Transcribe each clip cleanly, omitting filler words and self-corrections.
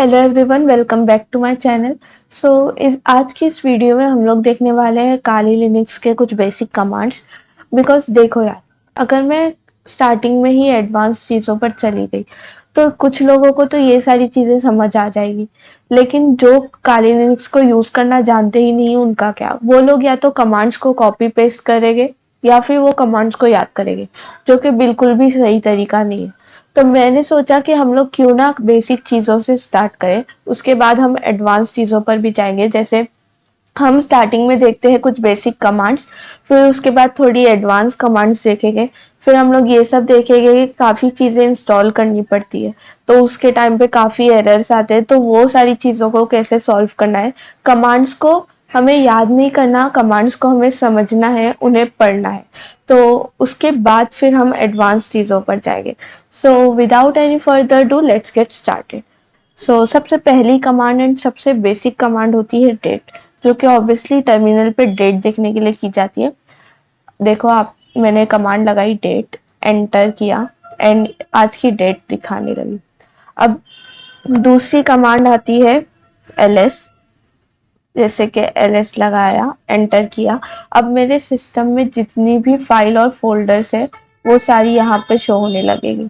Hello everyone, welcome back to my channel. इस आज की इस वीडियो में हम लोग देखने वाले हैं काली लिनक्स के कुछ बेसिक कमांड्स। बिकॉज देखो यार, अगर मैं स्टार्टिंग में ही एडवांस चीज़ों पर चली गई तो कुछ लोगों को तो ये सारी चीज़ें समझ आ जाएगी, लेकिन जो काली लिनक्स को यूज़ करना जानते ही नहीं उनका क्या। वो लोग या तो कमांड्स को कॉपी पेस्ट करेंगे या फिर वो कमांड्स को याद करेंगे, जो कि बिल्कुल भी सही तरीका नहीं है। तो मैंने सोचा कि हम लोग क्यों ना बेसिक चीज़ों से स्टार्ट करें, उसके बाद हम एडवांस चीज़ों पर भी जाएंगे। जैसे हम स्टार्टिंग में देखते हैं कुछ बेसिक कमांड्स, फिर उसके बाद थोड़ी एडवांस कमांड्स देखेंगे, फिर हम लोग ये सब देखेंगे कि काफ़ी चीज़ें इंस्टॉल करनी पड़ती है तो उसके टाइम पे काफ़ी एरर्स आते हैं, तो वो सारी चीज़ों को कैसे सॉल्व करना है। कमांड्स को हमें याद नहीं करना, कमांड्स को हमें समझना है, उन्हें पढ़ना है। तो उसके बाद फिर हम एडवांस चीज़ों पर जाएंगे। So without any further do let's get started. सबसे पहली कमांड एंड सबसे बेसिक कमांड होती है डेट, जो कि ऑब्वियसली टर्मिनल पे डेट देखने के लिए की जाती है। देखो आप, मैंने कमांड लगाई डेट, एंटर किया एंड आज की डेट दिखाने लगी। अब दूसरी कमांड आती है ls, जैसे कि ls लगाया, एंटर किया। अब मेरे सिस्टम में जितनी भी फाइल और फोल्डर्स है वो सारी यहाँ पे शो होने लगेगी।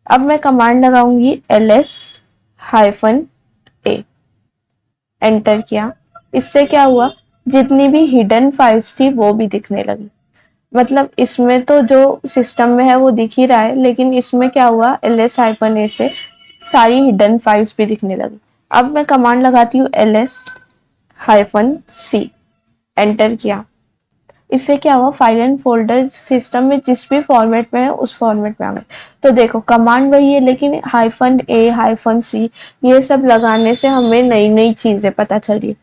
अब मैं कमांड लगाऊंगी ls-a, एंटर किया। इससे क्या हुआ, जितनी भी हिडन फाइल्स थी वो भी दिखने लगी। मतलब इसमें तो जो सिस्टम में है वो दिख ही रहा है, लेकिन इसमें क्या हुआ, ls-a से सारी हिडन फाइल्स भी दिखने लगी। अब मैं कमांड लगाती हूँ ls-c, एंटर किया। इससे क्या हुआ, फाइल एंड फोल्डर सिस्टम में जिस भी फॉर्मेट में है उस फॉर्मेट में आ गए। तो देखो कमांड वही है, लेकिन -a-c ये सब लगाने से हमें नई नई चीजें पता चल रही है।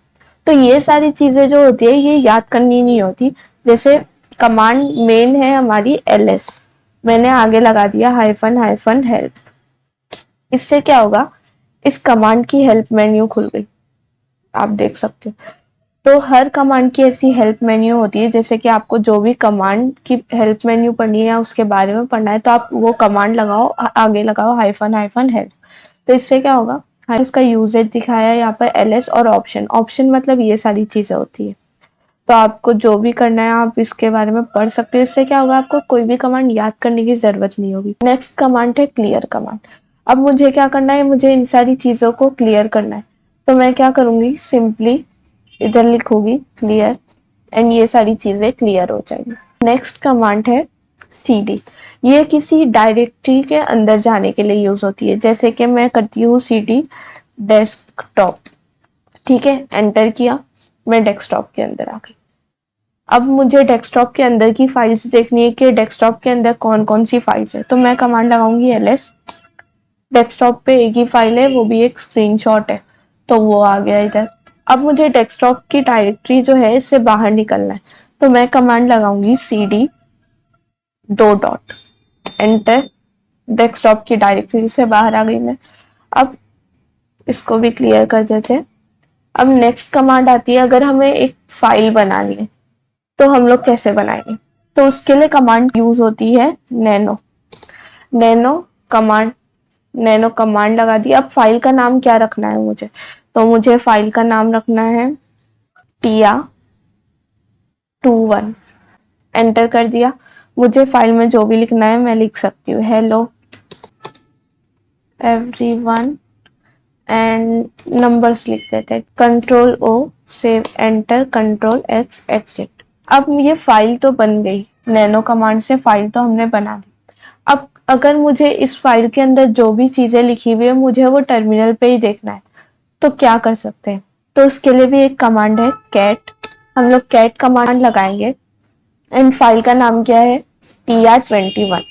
तो ये सारी चीजें जो होती है ये याद करनी नहीं होती। जैसे कमांड मेन है हमारी ls, मैंने आगे लगा दिया -हेल्प। इससे क्या होगा, इस कमांड की हेल्प मेन्यू खुल गई, आप देख सकते हो। तो हर कमांड की ऐसी हेल्प मेन्यू होती है। जैसे कि आपको जो भी कमांड की हेल्प मेन्यू पढ़नी है या उसके बारे में पढ़ना है तो आप वो कमांड लगाओ, आगे लगाओ -हेल्प। तो इससे क्या होगा, इसका यूजेज दिखाया है यहाँ पर ls, और ऑप्शन मतलब ये सारी चीजें होती है। तो आपको जो भी करना है आप इसके बारे में पढ़ सकते हो। इससे क्या होगा, आपको कोई भी कमांड याद करने की जरूरत नहीं होगी। नेक्स्ट कमांड है क्लियर कमांड। अब मुझे क्या करना है, मुझे इन सारी चीजों को क्लियर करना है। तो मैं क्या करूंगी, सिंपली इधर लिखूंगी क्लियर एंड ये सारी चीजें क्लियर हो जाएंगी। नेक्स्ट कमांड है cd। ये किसी डायरेक्टरी के अंदर जाने के लिए यूज होती है। जैसे कि मैं करती हूँ cd डेस्कटॉप, ठीक है, एंटर किया, मैं डेस्कटॉप के अंदर आ गई। अब मुझे डेस्कटॉप के अंदर की फाइल्स देखनी है कि डेस्कटॉप के अंदर कौन कौन सी फाइल्स है। तो मैं कमांड लगाऊंगी ls, डेस्कटॉप पे एक ही फाइल है, वो भी एक स्क्रीनशॉट है, तो वो आ गया इधर। अब मुझे डेस्कटॉप की डायरेक्टरी जो है इससे बाहर निकलना है, तो मैं कमांड लगाऊंगी cd :, एंटर। डेस्कटॉप की डायरेक्टरी से बाहर आ गई मैं। अब इसको भी क्लियर कर देते हैं। अब नेक्स्ट कमांड आती है, अगर हमें एक फाइल बनानी है तो हम लोग कैसे बनाएंगे। तो उसके लिए कमांड यूज होती है नैनो कमांड। नैनो कमांड लगा दी। अब फाइल का नाम क्या रखना है मुझे, तो मुझे फाइल का नाम रखना है tia21, एंटर कर दिया। मुझे फाइल में जो भी लिखना है मैं लिख सकती हूँ, हेलो एवरीवन एंड नंबर्स लिख देते हैं, Ctrl+O save, enter, Ctrl+X exit. अब ये फाइल तो बन गई, नैनो कमांड से फाइल तो हमने बना ली। अब अगर मुझे इस फाइल के अंदर जो भी चीजें लिखी हुई है मुझे वो टर्मिनल पे ही देखना है, तो क्या कर सकते हैं। तो उसके लिए भी एक कमांड है कैट। हम लोग कैट कमांड लगाएंगे एंड फाइल का नाम क्या है, tia21,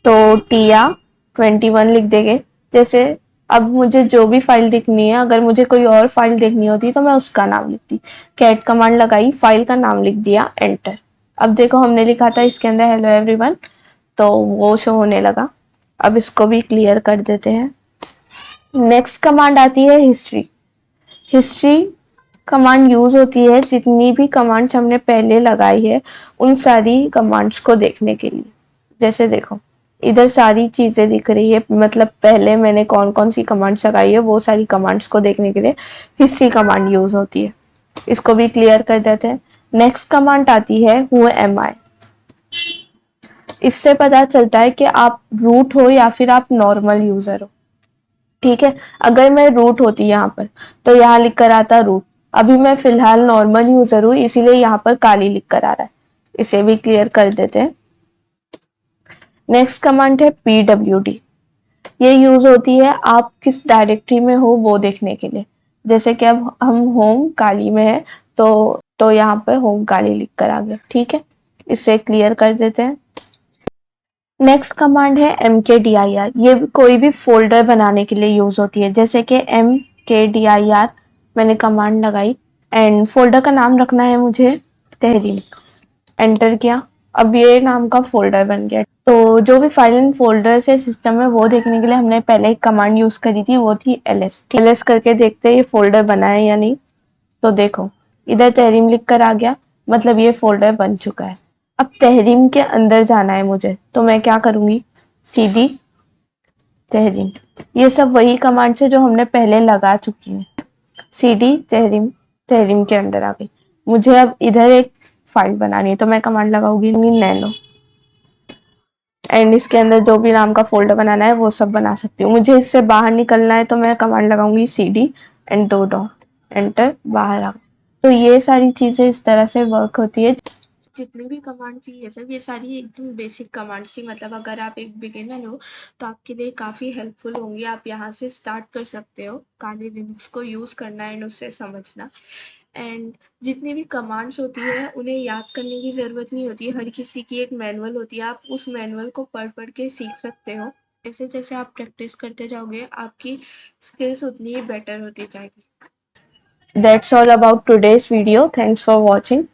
तो tia21 लिख देंगे। जैसे अब मुझे जो भी फाइल दिखनी है, अगर मुझे कोई और फाइल देखनी होती तो मैं उसका नाम लिखती। कैट कमांड लगाई, फाइल का नाम लिख दिया, एंटर। अब देखो हमने लिखा था इसके अंदर हेलो एवरीवन, तो वो शो होने लगा। अब इसको भी क्लियर कर देते हैं। नेक्स्ट कमांड आती है हिस्ट्री कमांड यूज होती है जितनी भी कमांड्स हमने पहले लगाई है उन सारी कमांड्स को देखने के लिए। जैसे देखो इधर सारी चीज़ें दिख रही है, मतलब पहले मैंने कौन कौन सी कमांड्स लगाई है वो सारी कमांड्स को देखने के लिए हिस्ट्री कमांड यूज़ होती है। इसको भी क्लियर कर देते हैं। नेक्स्ट कमांड आती है हु एम आई। इससे पता चलता है कि आप रूट हो या फिर आप नॉर्मल यूज़र हो। ठीक है, अगर मैं रूट होती यहाँ पर तो यहाँ लिख कर आता रूट। अभी मैं फिलहाल नॉर्मल यूज़र हूँ इसीलिए यहाँ पर काली लिख कर आ रहा है। इसे भी क्लियर कर देते हैं। नेक्स्ट कमांड है pwd। ये यूज होती है आप किस डायरेक्टरी में हो वो देखने के लिए। जैसे कि अब हम होम काली में है तो यहाँ पर होम काली लिख कर आ गया। ठीक है, इसे क्लियर कर देते हैं। नेक्स्ट कमांड है mkdir। ये कोई भी फोल्डर बनाने के लिए यूज होती है। जैसे कि mkdir मैंने कमांड लगाई एंड फोल्डर का नाम रखना है मुझे तहरीम। एंटर किया, अब ये नाम का फोल्डर बन गया। तो जो भी फाइल एंड फोल्डर्स है सिस्टम में वो देखने के लिए हमने पहले एक कमांड यूज करी थी, वो थी ls करके देखते हैं ये फोल्डर बना है या नहीं। तो देखो इधर तहरीम लिख कर आ गया, मतलब ये फोल्डर बन चुका है। अब तहरीम के अंदर जाना है मुझे, तो मैं क्या करूंगी, cd तहरीम। ये सब वही कमांड्स है जो हमने पहले लगा चुकी हैं। cd तहरीम, तहरीम के अंदर आ गई। मुझे अब इधर एक फाइल बनानी है तो मैं कमांड लगाऊंगी नैनो एंड इसके अंदर जो भी नाम का फोल्डर बनाना है वो सब बना सकती हूँ। मुझे इससे बाहर निकलना है तो मैं कमांड लगाऊंगी cd एंड दो डॉट, एंटर, बाहर आ गई। तो ये सारी चीजें इस तरह से वर्क होती है। जितनी भी कमांड थी ये सब, ये सारी एकदम बेसिक कमांड्स थी। मतलब अगर आप एक बिगिनर हो तो आपके लिए काफ़ी हेल्पफुल होंगी। आप यहाँ से स्टार्ट कर सकते हो काली लिनक्स को यूज़ करना एंड उससे समझना। एंड जितनी भी कमांड्स होती है उन्हें याद करने की ज़रूरत नहीं होती है। हर किसी की एक मैनुअल होती है, आप उस मैनुअल को पढ़ पढ़ के सीख सकते हो। जैसे जैसे आप प्रैक्टिस करते जाओगे आपकी स्किल्स उतनी ही बेटर होती जाएगी। That's all about today's video. Thanks for watching.